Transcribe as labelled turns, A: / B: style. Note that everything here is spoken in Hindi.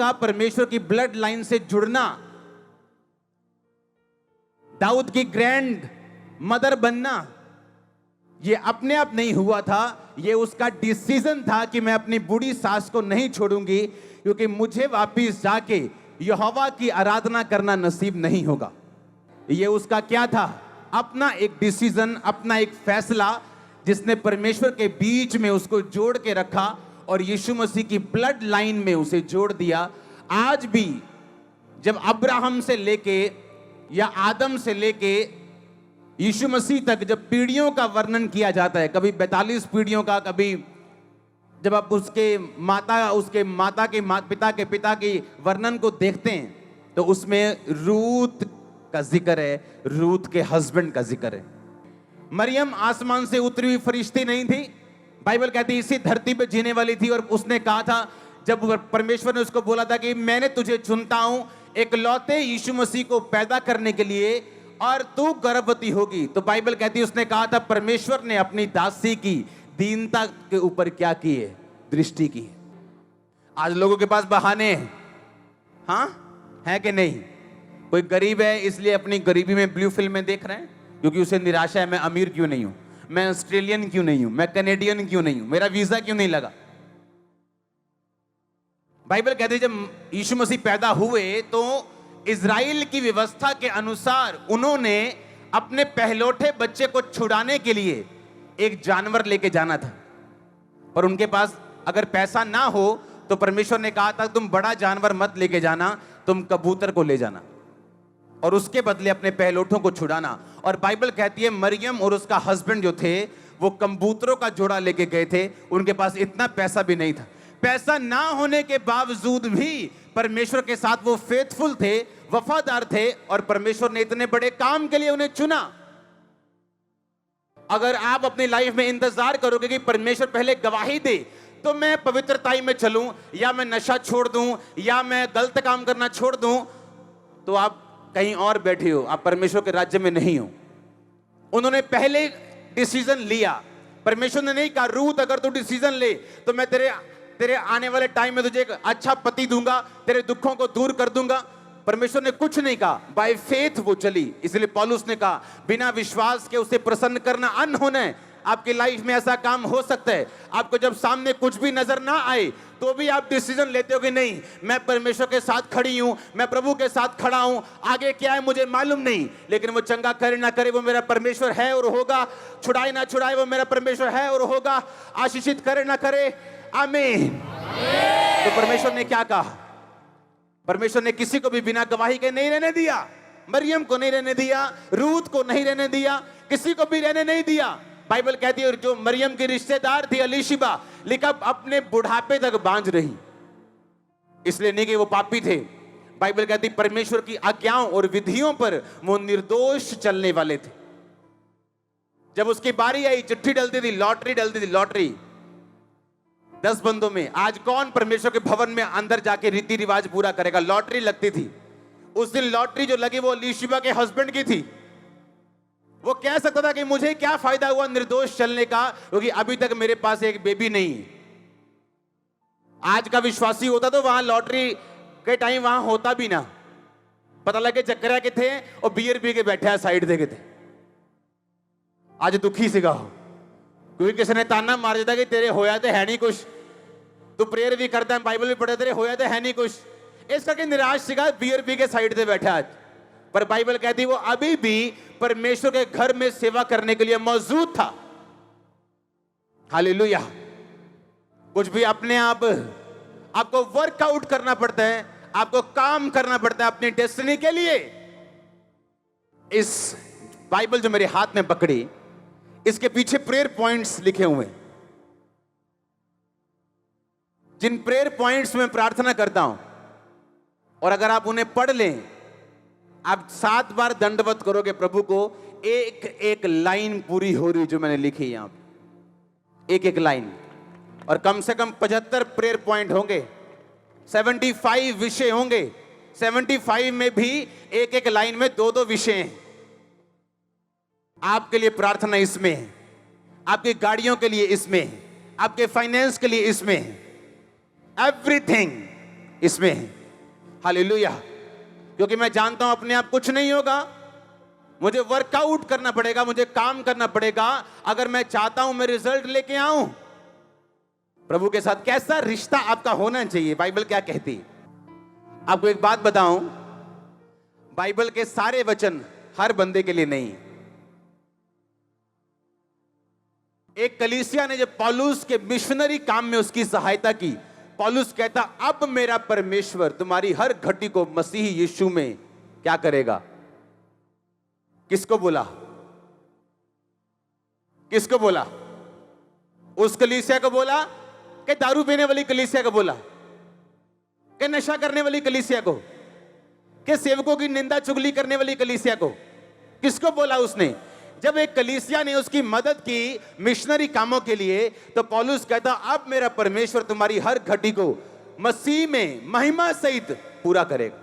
A: का परमेश्वर की ब्लड लाइन से जुड़ना, दाऊद की ग्रैंड मदर बनना, ये अपने आप नहीं हुआ था। ये उसका डिसीजन था कि मैं अपनी बूढ़ी सास को नहीं छोड़ूंगी, क्योंकि मुझे वापिस जाके यहोवा की आराधना करना नसीब नहीं होगा। ये उसका क्या था? अपना एक डिसीजन, अपना एक फैसला, जिसने परमेश्वर के बीच में उसको जोड़ के रखा और यीशु मसीह की ब्लड लाइन में उसे जोड़ दिया। आज भी जब अब्राहम से लेके या आदम से लेके यीशु मसीह तक जब पीढ़ियों का वर्णन किया जाता है, कभी 42 पीढ़ियों का, कभी जब आप उसके माता के पिता के पिता की वर्णन को देखते हैं, तो उसमें रूत का जिक्र है, रूत के हस्बैंड का जिक्र है। मरियम आसमान से उतरी हुई फरिश्ती नहीं थी, बाइबल कहती है इसी धरती पे जीने वाली थी। और उसने कहा था, जब परमेश्वर ने उसको बोला था कि मैंने तुझे चुनता हूं इकलौते यीशु मसीह को पैदा करने के लिए, और तू गर्भवती होगी, तो बाइबल कहती है उसने कहा था परमेश्वर ने अपनी दासी की दीनता के ऊपर क्या की है? दृष्टि की है। आज लोगों के पास बहाने हैं, हाँ है कि नहीं? कोई गरीब है इसलिए अपनी गरीबी में ब्लू फिल्में देख रहे हैं, क्योंकि उसे निराशा है, मैं अमीर क्यों नहीं हूं, मैं ऑस्ट्रेलियन क्यों नहीं हूं, मैं कनेडियन क्यों नहीं हूं, मेरा वीजा क्यों नहीं लगा। बाइबल कहती है जब यीशु मसीह पैदा हुए तो इज़राइल की व्यवस्था के अनुसार उन्होंने अपने पहलौठे बच्चे को छुड़ाने के लिए एक जानवर लेके जाना था, पर उनके पास अगर पैसा ना हो तो परमेश्वर ने कहा था तुम बड़ा जानवर मत लेके जाना, तुम कबूतर को ले जाना और उसके बदले अपने पहलौठों को छुड़ाना। और बाइबल कहती है मरियम और उसका हस्बैंड जो थे वो कबूतरों का जोड़ा लेके गए थे, उनके पास इतना पैसा भी नहीं था। पैसा ना होने के बावजूद भी परमेश्वर के साथ वो फेथफुल थे, वफादार थे, और परमेश्वर ने इतने बड़े काम के लिए उन्हें चुना। अगर आप अपनी लाइफ में इंतजार करोगे कि परमेश्वर पहले गवाही दे तो मैं पवित्रताई में चलूं, या मैं नशा छोड़ दूं, या मैं गलत काम करना छोड़ दूं, तो आप कहीं और बैठे हो, आप परमेश्वर के राज्य में नहीं हो। उन्होंने पहले डिसीजन लिया। परमेश्वर ने नहीं कहा रूथ अगर तू डिसीजन ले तो मैं तेरे आने वाले टाइम में तुझे एक अच्छा पति दूंगा, तेरे दुखों को दूर कर दूंगा। परमेश्वर ने कुछ नहीं कहा, बाय फेथ वो चली। इसलिए पौलुस ने कहा बिना विश्वास के उसे प्रसन्न करना अनहोना है। आपकी लाइफ में ऐसा काम हो सकता है, आपको जब सामने कुछ भी नजर ना आए तो भी आप डिसीजन लेते हो कि नहीं मैं परमेश्वर के साथ खड़ी हूं, मैं प्रभु के साथ खड़ा हूं, आगे क्या है मुझे मालूम नहीं, लेकिन वो चंगा करे ना करे वो मेरा परमेश्वर है और होगा, छुड़ाए ना छुड़ाए वो मेरा परमेश्वर है और होगा, आशीषित करे ना करे, आमीन। तो परमेश्वर ने क्या कहा? परमेश्वर ने किसी को भी बिना गवाही के नहीं रहने दिया। मरियम को नहीं रहने दिया, रूथ को नहीं रहने दिया, किसी को भी रहने नहीं दिया। बाइबल कहती है जो मरियम की रिश्तेदार थी अलीशिबा, लिखा अपने बुढ़ापे तक बांझ रही, इसलिए नहीं कि वो पापी थे। बाइबल कहती परमेश्वर की आज्ञाओं और विधियों पर वो निर्दोष चलने वाले थे। जब उसकी बारी आई चिट्ठी डलती थी, लॉटरी डलती थी, लॉटरी 10 बंदों में। आज कौन परमेश्वर के भवन में अंदर जाके रीति रिवाज पूरा करेगा? लॉटरी लगती थी। उस दिन लॉटरी जो लगी वो अलीशिबा के हस्बैंड की थी। वो कह सकता था कि मुझे क्या फायदा हुआ निर्दोष चलने का, क्योंकि अभी तक मेरे पास एक बेबी नहीं है। आज का विश्वासी होता तो वहां लॉटरी के टाइम वहां होता भी ना, पता लगे चक्कर के थे और बियर पी के बैठे साइड देखे थे। आज दुखी सिगा हो क्योंकि किसी ने ताना मार देता कि तेरे होया तो है नहीं कुछ, तू प्रेयर भी करता है, बाइबल भी पढ़े, तेरे होया तो है नहीं कुछ, इस करके निराश सिगा बियर पी के साइड से बैठा आज। पर बाइबल कहती वो अभी भी परमेश्वर के घर में सेवा करने के लिए मौजूद था। हालेलुया। कुछ भी अपने आप आपको वर्कआउट करना पड़ता है, आपको काम करना पड़ता है अपनी डेस्टिनी के लिए। इस बाइबल जो मेरे हाथ में पकड़ी, इसके पीछे प्रेयर पॉइंट्स लिखे हुए हैं, जिन प्रेयर पॉइंट्स में प्रार्थना करता हूं, और अगर आप उन्हें पढ़ लें, आप 7 बार दंडवत करोगे प्रभु को, एक एक लाइन पूरी हो रही जो मैंने लिखी यहां पे, एक एक लाइन। और कम से कम 75 प्रेयर पॉइंट होंगे, 75 विषय होंगे। 75 में भी एक एक लाइन में 2-2 विषय हैं। आपके लिए प्रार्थना इसमें है, आपकी गाड़ियों के लिए इसमें है, आपके फाइनेंस के लिए इसमें है। एवरीथिंग इसमें है। हालेलुया। क्योंकि मैं जानता हूं अपने आप कुछ नहीं होगा, मुझे वर्कआउट करना पड़ेगा, मुझे काम करना पड़ेगा अगर मैं चाहता हूं मैं रिजल्ट लेके आऊं प्रभु के साथ। कैसा रिश्ता आपका होना चाहिए, बाइबल क्या कहती है? आपको एक बात बताऊं, बाइबल के सारे वचन हर बंदे के लिए नहीं है। एक कलीसिया ने जब पौलुस के मिशनरी काम में उसकी सहायता की, पौलुस कहता अब मेरा परमेश्वर तुम्हारी हर घटी को मसीह यीशु में क्या करेगा। किसको बोला? किसको बोला? उस कलीसिया को बोला कि दारू पीने वाली कलीसिया को बोला, कि नशा करने वाली कलीसिया को, कि सेवकों की निंदा चुगली करने वाली कलीसिया को? किसको बोला उसने? जब एक कलीसिया ने उसकी मदद की मिशनरी कामों के लिए, तो पौलुस कहता अब मेरा परमेश्वर तुम्हारी हर घटी को मसीह में महिमा सहित पूरा करेगा।